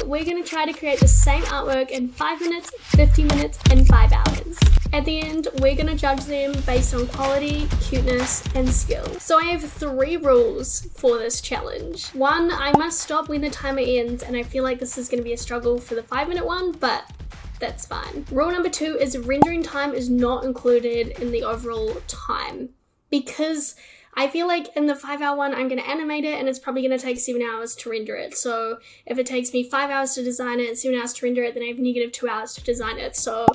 we're gonna try to create the same artwork in 5 minutes, 50 minutes, and 5 hours. At the end, we're gonna judge them based on quality, cuteness, and skill. So I have 3 rules for this challenge. 1, I must stop when the timer ends, and I feel like this is gonna be a struggle for the 5-minute one, but that's fine. Rule number 2 is rendering time is not included in the overall time, because I feel like in the 5-hour one, I'm going to animate it and it's probably going to take 7 hours to render it. So if it takes me 5 hours to design it, 7 hours to render it, then I have negative 2 hours to design it. So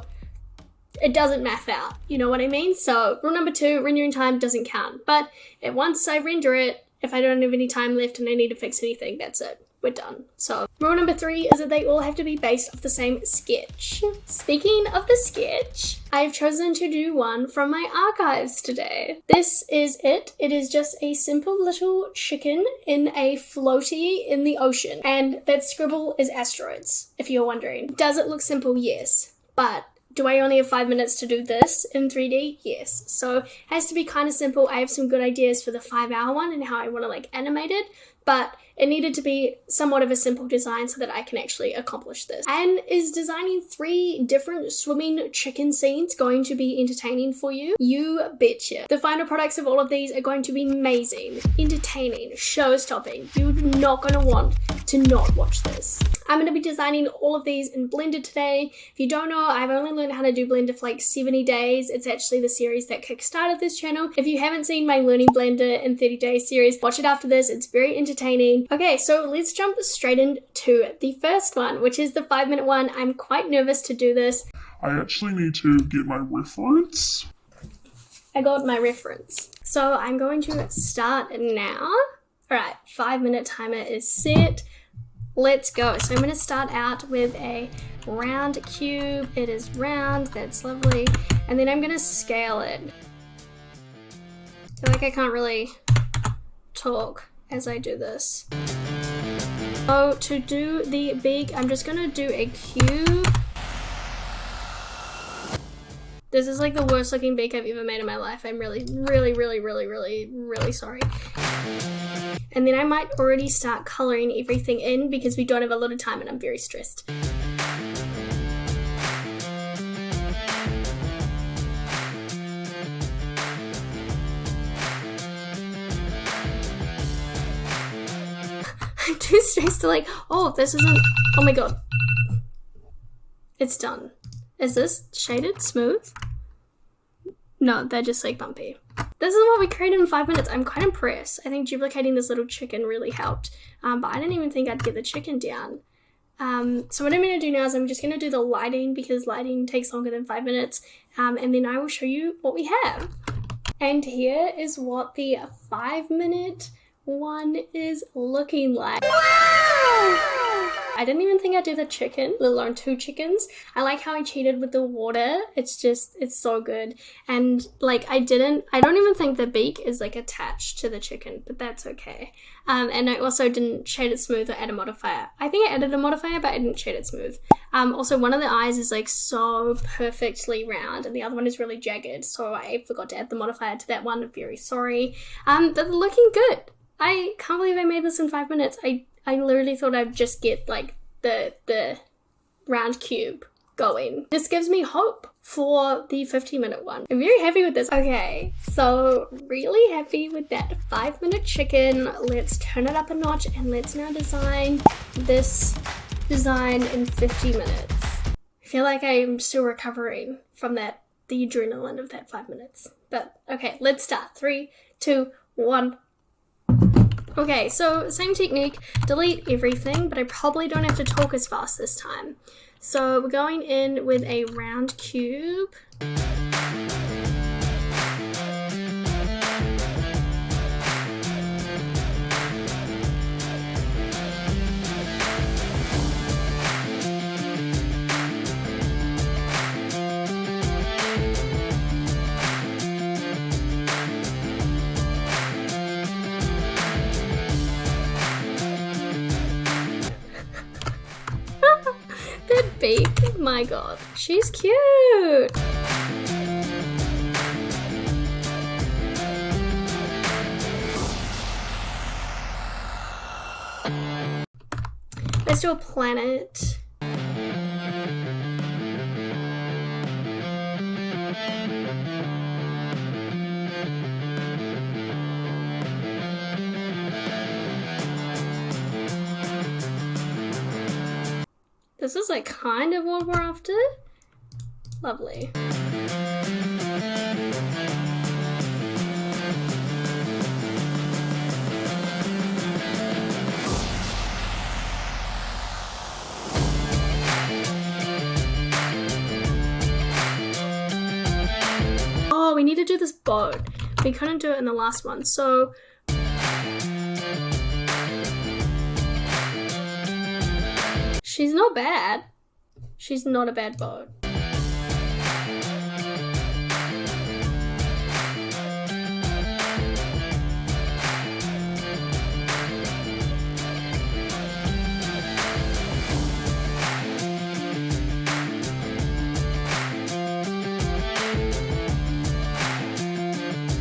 it doesn't math out, you know what I mean? So rule number 2, rendering time doesn't count. But once I render it, if I don't have any time left and I need to fix anything, that's it. We're done. So rule number 3 is that they all have to be based off the same sketch. Speaking of the sketch, I've chosen to do one from my archives today. This is it. It is just a simple little chicken in a floaty in the ocean. And that scribble is asteroids, if you're wondering. Does it look simple? Yes. But do I only have 5 minutes to do this in 3D? Yes. So it has to be kind of simple. I have some good ideas for the 5-hour one and how I want to animate it, but it needed to be somewhat of a simple design so that I can actually accomplish this. And is designing 3 different swimming chicken scenes going to be entertaining for you? You betcha. The final products of all of these are going to be amazing, entertaining, show-stopping. You're not going to want to not watch this. I'm going to be designing all of these in Blender today. If you don't know, I've only learned how to do Blender for 70 days. It's actually the series that kickstarted this channel. If you haven't seen my Learning Blender in 30 Days series, watch it after this. It's very entertaining. Okay, so let's jump straight into the first one, which is the 5-minute one. I'm quite nervous to do this. I actually need to get my reference. I got my reference. So I'm going to start now. All right, 5-minute timer is set. Let's go. So I'm going to start out with a round cube. It is round, that's lovely. And then I'm going to scale it. I feel like I can't really talk as I do this. So to do the beak, I'm just going to do a cube. This is the worst looking beak I've ever made in my life. I'm really sorry. And then I might already start coloring everything in because we don't have a lot of time and I'm very stressed. I'm too stressed to oh, this isn't, oh my god. It's done. Is this shaded smooth? No, they're just bumpy. This is what we created in 5 minutes. I'm quite impressed. I think duplicating this little chicken really helped. But I didn't even think I'd get the chicken down. So what I'm going to do now is I'm just going to do the lighting because lighting takes longer than 5 minutes. And then I will show you what we have. And here is what the 5-minute one is looking like. Wow! I didn't even think I'd do the chicken, let alone 2 chickens. I like how I cheated with the water. It's so good. And I don't even think the beak is attached to the chicken, but that's okay. And I also didn't shade it smooth or add a modifier. I think I added a modifier, but I didn't shade it smooth. Also one of the eyes is so perfectly round and the other one is really jagged. So I forgot to add the modifier to that one. I'm very sorry. But they're looking good. I can't believe I made this in 5 minutes. I literally thought I'd just get the round cube going. This gives me hope for the 50-minute one. I'm very happy with this. Okay, so really happy with that 5-minute chicken. Let's turn it up a notch and let's now design this design in 50 minutes. I feel like I'm still recovering from the adrenaline of that 5 minutes. But okay, let's start. 3, 2, 1. Okay, so same technique, delete everything, but I probably don't have to talk as fast this time. So we're going in with a round cube. That beak, my god, she's cute. let's do a planet. This is like kind of what we're after. Lovely. Oh, we need to do this boat. We couldn't do it in the last one, so she's not bad. She's not a bad boat.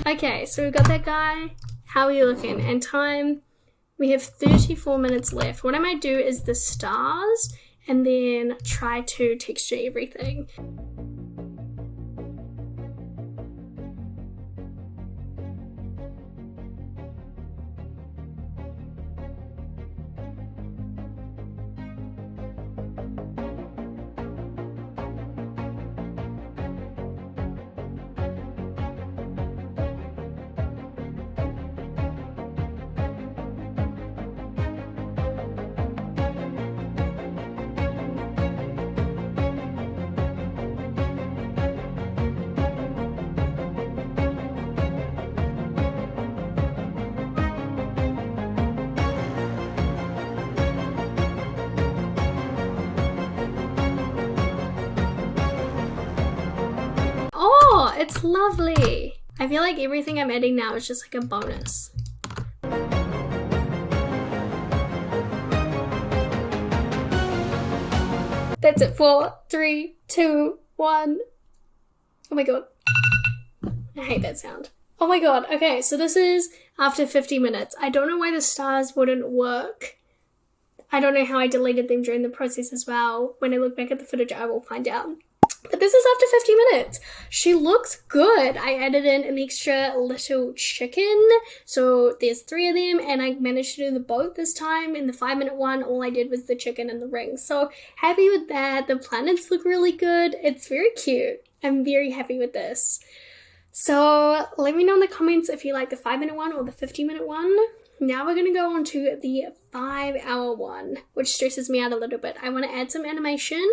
Okay, so we've got that guy. How are you looking? And time, we have 34 minutes left. What I might do is the stars and then try to texture everything. Oh, it's lovely. I feel like everything I'm adding now is just like a bonus. That's it. 4, 3, 2, 1. Oh my god. I hate that sound. Oh my god. Okay, so this is after 50 minutes. I don't know why the stars wouldn't work. I don't know how I deleted them during the process as well. When I look back at the footage, I will find out. But this is after 50 minutes. She looks good. I added in an extra little chicken. So there's 3 of them, and I managed to do the boat this time. In the 5-minute one, all I did was the chicken and the ring. So happy with that. The planets look really good. It's very cute. I'm very happy with this. So let me know in the comments if you like the 5-minute one or the 50-minute one. Now we're going to go on to the 5-hour one, which stresses me out a little bit. I want to add some animation,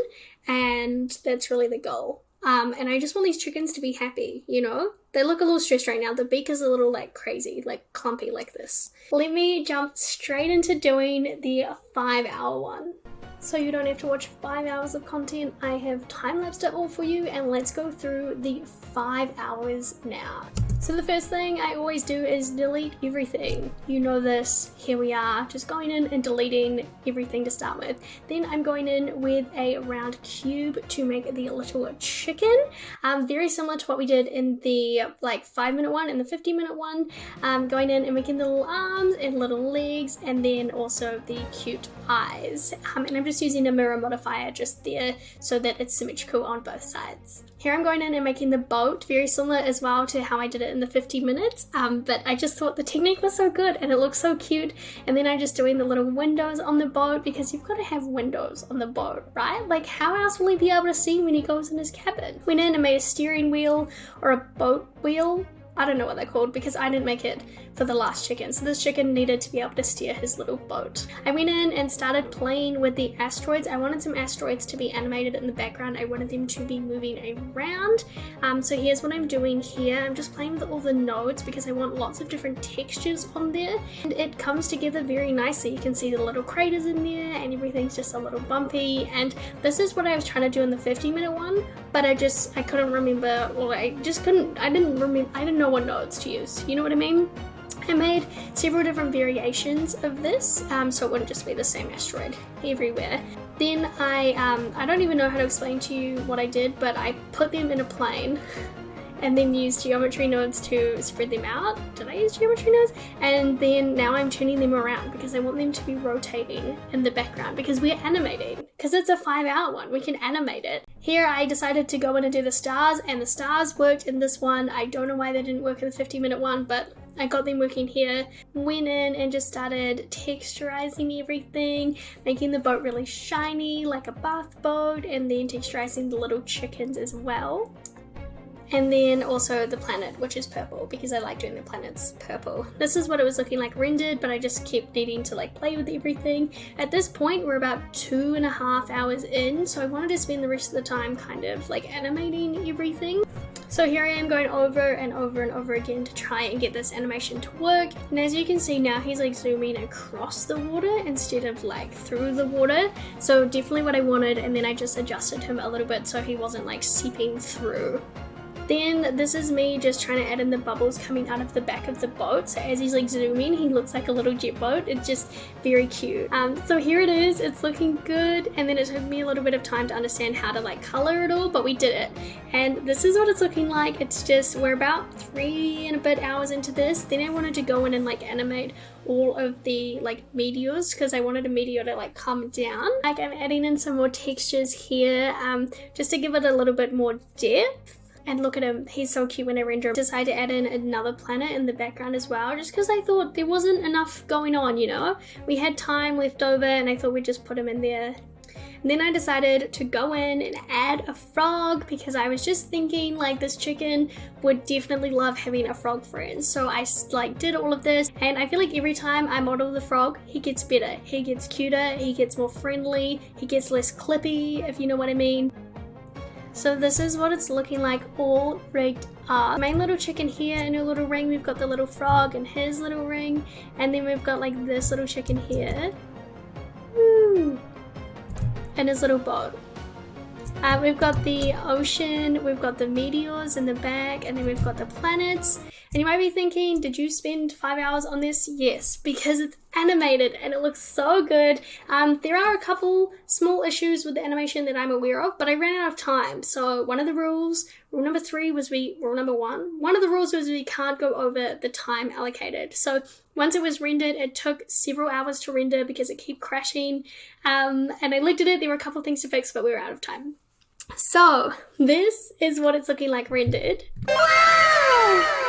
and that's really the goal. And I just want these chickens to be happy, you know? They look a little stressed right now. The beak is a little like crazy, like clumpy like this. Let me jump straight into doing the 5-hour one. So you don't have to watch 5 hours of content. I have time-lapsed it all for you, and let's go through the 5 hours now. So the first thing I always do is delete everything. You know this. Here we are, just going in and deleting everything to start with. Then I'm going in with a round cube to make the little chicken. Very similar to what we did in the 5-minute one and the 50-minute one. Going in and making the little arms and little legs, and then also the cute eyes. And I'm just using a mirror modifier just there so that it's symmetrical on both sides. Here I'm going in and making the boat, very similar as well to how I did it in the 50 minutes, but I just thought the technique was so good and it looks so cute. And then I'm just doing the little windows on the boat, because you've got to have windows on the boat, right? Like, how else will he be able to see when he goes in his cabin? Went in and made a steering wheel or a boat wheel. I don't know what they're called because I didn't make it for the last chicken. So this chicken needed to be able to steer his little boat. I went in and started playing with the asteroids. I wanted some asteroids to be animated in the background. I wanted them to be moving around. So here's what I'm doing here. I'm just playing with all the nodes because I want lots of different textures on there. And it comes together very nicely. You can see the little craters in there and everything's just a little bumpy. And this is what I was trying to do in the 50-minute one, but I couldn't remember, or I didn't know what nodes to use. You know what I mean? I made several different variations of this, so it wouldn't just be the same asteroid everywhere. Then I don't even know how to explain to you what I did, but I put them in a plane, and then use geometry nodes to spread them out. Did I use geometry nodes? And then now I'm turning them around because I want them to be rotating in the background because we're animating. Because it's a 5-hour one, we can animate it. Here I decided to go in and do the stars, and the stars worked in this one. I don't know why they didn't work in the 50-minute one, but I got them working here. Went in and just started texturizing everything, making the boat really shiny like a bath boat, and then texturizing the little chickens as well. And then also the planet, which is purple because I like doing the planets purple. This is what it was looking like rendered, but I just kept needing to like play with everything. At this point, we're about 2.5 hours in, so I wanted to spend the rest of the time kind of like animating everything. So here I am going over and over and over again to try and get this animation to work. And as you can see now, he's like zooming across the water instead of like through the water. So definitely what I wanted, and then I just adjusted him a little bit so he wasn't like seeping through. Then this is me just trying to add in the bubbles coming out of the back of the boat. So as he's like zooming, he looks like a little jet boat. It's just very cute. So here it is, it's looking good. And then it took me a little bit of time to understand how to like color it all, but we did it. And this is what it's looking like. It's just, we're about 3 and a bit hours into this. Then I wanted to go in and like animate all of the like meteors because I wanted a meteor to like come down. Like I'm adding in some more textures here just to give it a little bit more depth. And look at him, he's so cute when I render him. Decided to add in another planet in the background as well, just because I thought there wasn't enough going on, you know? We had time left over and I thought we'd just put him in there. And then I decided to go in and add a frog because I was just thinking like this chicken would definitely love having a frog friend. So I like did all of this, and I feel like every time I model the frog, he gets better. He gets cuter, he gets more friendly, he gets less clippy, if you know what I mean. So this is what it's looking like all rigged up. Main little chicken here in her little ring. We've got the little frog in his little ring. And then we've got like this little chicken here. Woo! And his little boat. We've got the ocean, we've got the meteors in the back, and then we've got the planets. And you might be thinking, did you spend 5 hours on this? Yes, because it's animated and it looks so good. There are a couple small issues with the animation that I'm aware of, but I ran out of time. So one of the rules, rule number 3 was rule number 1. One of the rules was we can't go over the time allocated. So once it was rendered, it took several hours to render because it kept crashing. And I looked at it, there were a couple things to fix, but we were out of time. So this is what it's looking like rendered. Wow!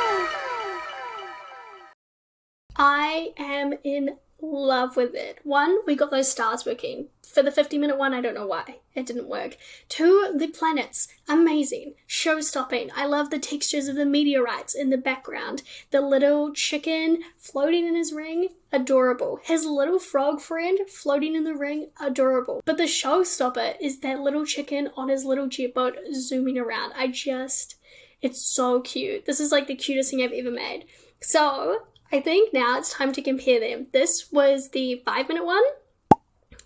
I am in love with it. 1, we got those stars working. For the 50-minute one, I don't know why. It didn't work. 2, the planets. Amazing. Show-stopping. I love the textures of the meteorites in the background. The little chicken floating in his ring. Adorable. His little frog friend floating in the ring. Adorable. But the showstopper is that little chicken on his little jet boat zooming around. It's so cute. This is like the cutest thing I've ever made. So I think now it's time to compare them. This was the 5-minute one.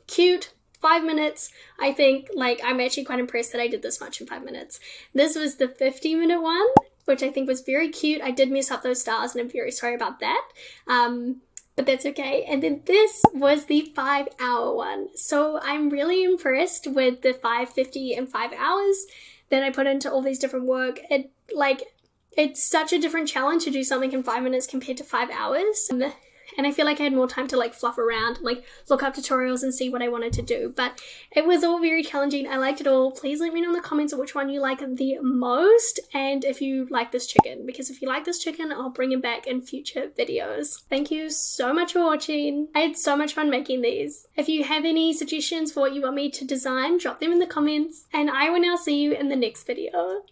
Cute, 5 minutes. I think, like, I'm actually quite impressed that I did this much in 5 minutes. This was the 50-minute one, which I think was very cute. I did mess up those stars and I'm very sorry about that. But that's okay. And then this was the 5-hour one. So I'm really impressed with the 5:50 and 5 hours that I put into all these different work. It's such a different challenge to do something in 5 minutes compared to 5 hours. And I feel like I had more time to like fluff around, like look up tutorials and see what I wanted to do. But it was all very challenging. I liked it all. Please let me know in the comments which one you like the most and if you like this chicken. Because if you like this chicken, I'll bring him back in future videos. Thank you so much for watching. I had so much fun making these. If you have any suggestions for what you want me to design, drop them in the comments. And I will now see you in the next video.